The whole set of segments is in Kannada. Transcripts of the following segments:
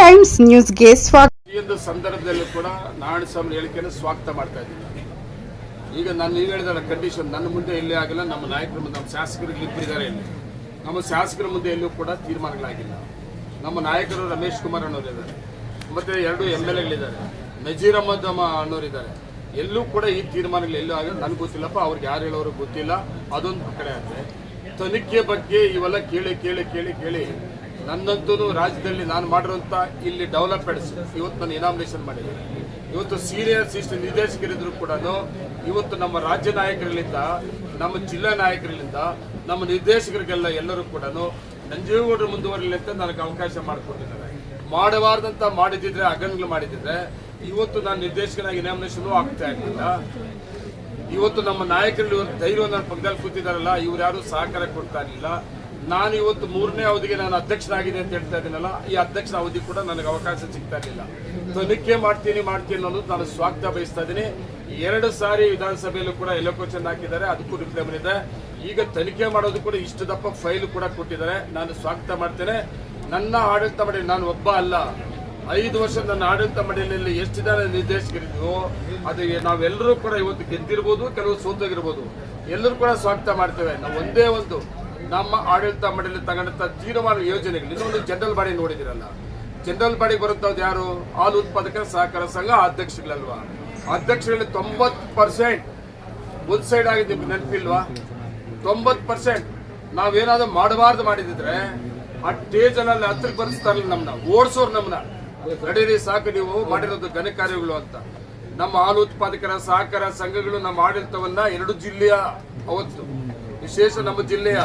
ಟೈಮ್ಸ್ ನ್ಯೂಸ್ಗೆ ಸ್ವಾಗತ. ಈ ಒಂದು ಸಂದರ್ಭದಲ್ಲೂ ಕೂಡ ನಾರಾಯಣಸ್ವಾಮಿ ಹೇಳಿಕೆಯನ್ನು ಸ್ವಾಗತ ಮಾಡ್ತಾ ಇದ್ದೀನಿ. ಈಗ ನಾನು ನೀವು ಹೇಳಿದ ಕಂಡೀಷನ್ ನನ್ನ ಮುಂದೆ ಎಲ್ಲೇ ಆಗಿಲ್ಲ, ನಮ್ಮ ನಾಯಕರ ಮುಂದೆ, ನಮ್ಮ ಶಾಸಕರಿಗೆ ಇಬ್ಬರಿದ್ದಾರೆ ಇಲ್ಲಿ, ನಮ್ಮ ಶಾಸಕರ ಮುಂದೆ ಎಲ್ಲೂ ಕೂಡ ತೀರ್ಮಾನಗಳಾಗಿಲ್ಲ. ನಮ್ಮ ನಾಯಕರು ರಮೇಶ್ ಕುಮಾರ್ ಅನ್ನೋರಿದ್ದಾರೆ, ಮತ್ತೆ 2 MLAಗಳಿದ್ದಾರೆ, ನಜೀರ್ ಅಹಮದ್ ಅನ್ನೋರಿದ್ದಾರೆ. ಎಲ್ಲೂ ಕೂಡ ಈ ತೀರ್ಮಾನಗಳು ಎಲ್ಲೂ ಆಗಿಲ್ಲ. ನನಗೆ ಗೊತ್ತಿಲ್ಲಪ್ಪ, ಅವ್ರಿಗೆ ಯಾರು ಹೇಳೋರು ಗೊತ್ತಿಲ್ಲ. ಅದೊಂದು ಕಡೆ ಆಗುತ್ತೆ. ತನಿಖೆ ಬಗ್ಗೆ ಇವೆಲ್ಲ ಕೇಳಿ ಕೇಳಿ ಕೇಳಿ ಕೇಳಿ ನನ್ನಂತೂ ರಾಜ್ಯದಲ್ಲಿ ನಾನು ಮಾಡಿರುವಂಥ ಇಲ್ಲಿ ಡೆವಲಪ್ಮೆಂಟ್ಸ್ ಇವತ್ತು ನಾನು ಇನಾಮಿನೇಷನ್ ಮಾಡಿದ್ದೀನಿ. ಇವತ್ತು ಸೀನಿಯರ್ ಸಿಸ್ಟಮ್ ನಿರ್ದೇಶಕರಿದ್ರು ಕೂಡ ಇವತ್ತು ನಮ್ಮ ರಾಜ್ಯ ನಾಯಕರಿಂದ, ನಮ್ಮ ಜಿಲ್ಲಾ ನಾಯಕರಿಂದ, ನಮ್ಮ ನಿರ್ದೇಶಕರಿಗೆಲ್ಲ ಎಲ್ಲರೂ ಕೂಡ ನಂಜೇಗೌಡರು ಮುಂದುವರಲಿ ಅಂತ ನನಗೆ ಅವಕಾಶ ಮಾಡಿಕೊಟ್ಟಿದ್ದಾರೆ. ಮಾಡಬಾರ್ದಂತ ಮಾಡಿದಿದ್ರೆ, ಅಗನ್ಗಳು ಮಾಡಿದಿದ್ರೆ ಇವತ್ತು ನಾನು ನಿರ್ದೇಶಕನಾಗಿ ಇನಾಮಿನೇಷನ್ ಆಗ್ತಾ ಇರಲಿಲ್ಲ. ಇವತ್ತು ನಮ್ಮ ನಾಯಕರಲ್ಲಿ ಧೈರ್ಯ ನನ್ನ ಪಕ್ಕದಲ್ಲಿ ಕೂತಿದ್ದಾರಲ್ಲ, ಇವ್ರು ಯಾರು ಸಹಕಾರ ಕೊಡ್ತಾ ಇರಲಿಲ್ಲ. ನಾನು ಇವತ್ತು 3ನೇ ಅವಧಿಗೆ ನಾನು ಅಧ್ಯಕ್ಷನಾಗಿದೆ ಅಂತ ಹೇಳ್ತಾ ಇದ್ದೀನಲ್ಲ, ಈ ಅಧ್ಯಕ್ಷನ ಅವಧಿ ಕೂಡ ನನಗೆ ಅವಕಾಶ ಸಿಗ್ತಾ ಇರಲಿಲ್ಲ. ತನಿಖೆ ಮಾಡ್ತೀನಿ ಅನ್ನೋದು ನಾನು ಸ್ವಾಗತ ಬಯಸ್ತಾ ಇದ್ದೀನಿ. 2 ಸಾರಿ ವಿಧಾನಸಭೆಯಲ್ಲೂ ಕೂಡ ಎಲೋಕೋಷನ್ ಹಾಕಿದ್ದಾರೆ, ಅದಕ್ಕೂ ರಿಪ್ಲೈ ಬಂದಿದೆ. ಈಗ ತನಿಖೆ ಮಾಡೋದು ಕೂಡ ಇಷ್ಟು ದಪ್ಪ ಫೈಲ್ ಕೂಡ ಕೊಟ್ಟಿದ್ದಾರೆ, ನಾನು ಸ್ವಾಗತ ಮಾಡ್ತೇನೆ. ನನ್ನ ಆಡಳಿತ ಮಂಡಳಿ, ನಾನು ಒಬ್ಬ ಅಲ್ಲ, 5 ವರ್ಷ ನನ್ನ ಆಡಳಿತ ಮಂಡಳಿಯಲ್ಲಿ ಎಷ್ಟು ಜನ ನಿರ್ದೇಶಕರಿದ್ವು, ಅದು ನಾವೆಲ್ಲರೂ ಕೂಡ ಇವತ್ತು ಗೆದ್ದಿರ್ಬೋದು, ಕೆಲವು ಸೋತೋಗಿರ್ಬೋದು, ಎಲ್ಲರೂ ಕೂಡ ಸ್ವಾಗತ ಮಾಡ್ತೇವೆ. ನಾವು ಒಂದೇ ಒಂದು ನಮ್ಮ ಆಡಳಿತ ಮಂಡಳಿ ತಗೊಂಡಂತ ತೀರ್ಮಾನ ಯೋಜನೆಗಳು. ಇನ್ನೊಂದು ಜನರಲ್ ಬಾಡಿ ನೋಡಿದಿರಲ್ಲ, ಜನರಲ್ ಬಾಡಿ ಬರುತ್ತವ್ದು ಯಾರು? ಹಾಲು ಉತ್ಪಾದಕರ ಸಹಕಾರ ಸಂಘ ಅಧ್ಯಕ್ಷಗಳಲ್ವಾ? ಅಧ್ಯಕ್ಷರಲ್ಲಿ 90% ಒಂದು ಸೈಡ್ ಆಗಿದೆ, ನಿಮ್ಗೆ ನೆನಪಿಲ್ವಾ? 90% ನಾವೇನಾದ್ರೂ ಮಾಡಬಾರ್ದು ಮಾಡಿದ್ರೆ ಆ ಸ್ಟೇಜಲ್ಲಿ ಹತ್ರಕ್ಕೆ ಬರ್ಸ್ತಾರಲ್ಲ, ನಮ್ಮನ್ನ ಓಡಿಸೋರು, ನಮ್ಮನ್ನ ನಡೀರಿ ಸಾಕು ನೀವು ಮಾಡಿರೋದು ಘನ ಕಾರ್ಯಗಳು ಅಂತ. ನಮ್ಮ ಹಾಲು ಉತ್ಪಾದಕರ ಸಹಕಾರ ಸಂಘಗಳು ನಮ್ಮ ಆಡಳಿತವನ್ನ 2 ಜಿಲ್ಲೆಯ, ಅವತ್ತು ವಿಶೇಷ ನಮ್ಮ ಜಿಲ್ಲೆಯ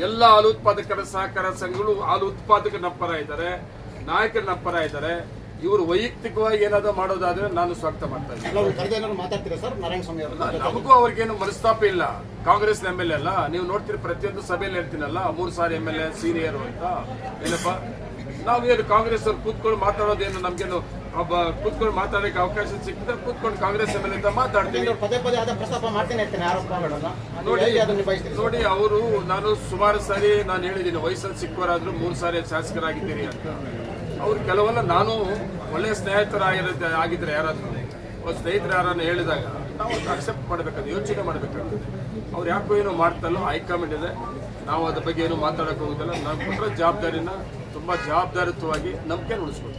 ಎಲ್ಲ ಹಾಲು ಉತ್ಪಾದಕರ ಸಹಕಾರ ಸಂಘಗಳು ಹಾಲು ಉತ್ಪಾದಕರ ಪರ ಇದ್ದಾರೆ, ನಾಯಕರ ಪರ ಇದ್ದಾರೆ. ಇವರು ವೈಯಕ್ತಿಕವಾಗಿ ಏನಾದ್ರು ಮಾಡೋದಾದ್ರೆ ನಾನು ಸ್ವಾಗತ ಮಾಡ್ತಾ ಇದ್ದೀನಿ. ನಮಗೂ ಅವ್ರಿಗೇನು ಮನಸ್ತಾಪ ಇಲ್ಲ. ಕಾಂಗ್ರೆಸ್ MLA ಅಲ್ಲ, ನೀವು ನೋಡ್ತೀರಿ ಪ್ರತಿಯೊಂದು ಸಭೆಯಲ್ಲಿ ಹೇಳ್ತೀನಲ್ಲ, 3 ಸಾರಿ MLA ಸೀನಿಯರ್ ಅಂತ. ಏನಪ್ಪ ನಾವೇನು ಕಾಂಗ್ರೆಸ್ ಅವ್ರು ಕೂತ್ಕೊಂಡು ಮಾತಾಡೋದೇನು, ನಮ್ಗೇನು ಕೂತ್ಕೊಂಡು ಮಾತಾಡೋಕೆ ಅವಕಾಶ ಸಿಕ್ಕಿದ್ರೆ ಕೂತ್ಕೊಂಡು ಕಾಂಗ್ರೆಸ್ MLA ಅಂತ ಮಾತಾಡ್ತೀವಿ. ನೋಡಿ ಅವರು, ನಾನು ಸುಮಾರು ಸಾರಿ ನಾನು ಹೇಳಿದ್ದೀನಿ, ವಯಸ್ಸಲ್ಲಿ ಸಿಕ್ಕವರಾದ್ರೂ 3 ಸಾರಿ ಶಾಸಕರಾಗಿದ್ದೀರಿ ಅಂತ. ಅವ್ರು ಕೆಲವೆಲ್ಲ ನಾನು ಒಳ್ಳೆಯ ಸ್ನೇಹಿತರಾಗಿದ್ರೆ ಯಾರಾದ್ರೂ ಸ್ನೇಹಿತರು ಯಾರನ್ನು ಹೇಳಿದಾಗ ನಾವು ಅಕ್ಸೆಪ್ಟ್ ಮಾಡಬೇಕಾದ್ರೆ, ಯೋಚನೆ ಮಾಡಬೇಕಾಗ್ತದೆ. ಅವ್ರು ಯಾಕೋ ಏನೋ ಮಾಡ್ತಲ್ಲೋ, ಹೈಕಮಾಂಡ್ ಇದೆ, ನಾವು ಅದ್ರ ಬಗ್ಗೆ ಏನು ಮಾತಾಡಕ್ಕೆ ಹೋಗುದಿಲ್ಲ. ನಾವು ಕೊಟ್ಟರೆ ಜವಾಬ್ದಾರಿನ ತುಂಬಾ ಜವಾಬ್ದಾರಿಯುತವಾಗಿ ನಂಬಿಕೆ ಉಳಿಸ್ಬೇಕು.